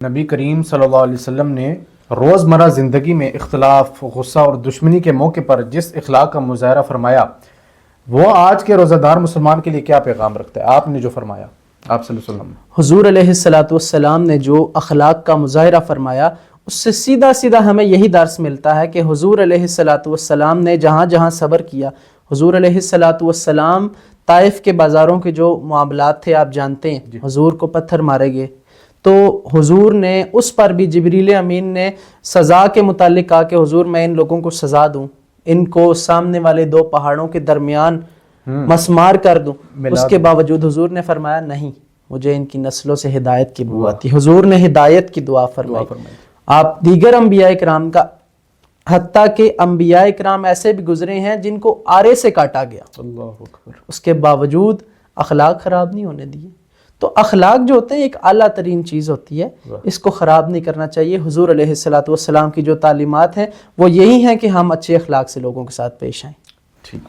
نبی کریم صلی اللہ علیہ وسلم نے روزمرہ زندگی میں اختلاف، غصہ اور دشمنی کے موقع پر جس اخلاق کا مظاہرہ فرمایا وہ آج کے روزہ دار مسلمان کے لیے کیا پیغام رکھتا ہے؟ آپ نے جو فرمایا، آپ صلی اللہ علیہ وسلم حضور علیہ السلام نے جو اخلاق کا مظاہرہ فرمایا اس سے سیدھا سیدھا ہمیں یہی درس ملتا ہے کہ حضور علیہ السلام نے جہاں جہاں صبر کیا، حضور علیہ السلام طائف کے بازاروں کے جو معاملات تھے آپ جانتے ہیں، حضور کو پتھر مارے گئے تو حضور نے اس پر بھی جبریل امین نے سزا کے متعلق کہا کہ حضور میں ان لوگوں کو سزا دوں، ان کو سامنے والے دو پہاڑوں کے درمیان مسمار کر دوں، اس کے باوجود حضور نے فرمایا نہیں، مجھے ان کی نسلوں سے ہدایت کی بو آتی۔ حضور نے ہدایت کی دعا فرمائی۔ آپ دیگر انبیاء اکرام کا، حتیٰ کہ انبیاء اکرام ایسے بھی گزرے ہیں جن کو آرے سے کاٹا گیا، اللہ اکبر، اس کے باوجود اخلاق خراب نہیں ہونے دیے۔ تو اخلاق جو ہوتے ہیں ایک اعلیٰ ترین چیز ہوتی ہے، اس کو خراب نہیں کرنا چاہیے۔ حضور علیہ السلام کی جو تعلیمات ہیں وہ یہی ہیں کہ ہم اچھے اخلاق سے لوگوں کے ساتھ پیش آئیں۔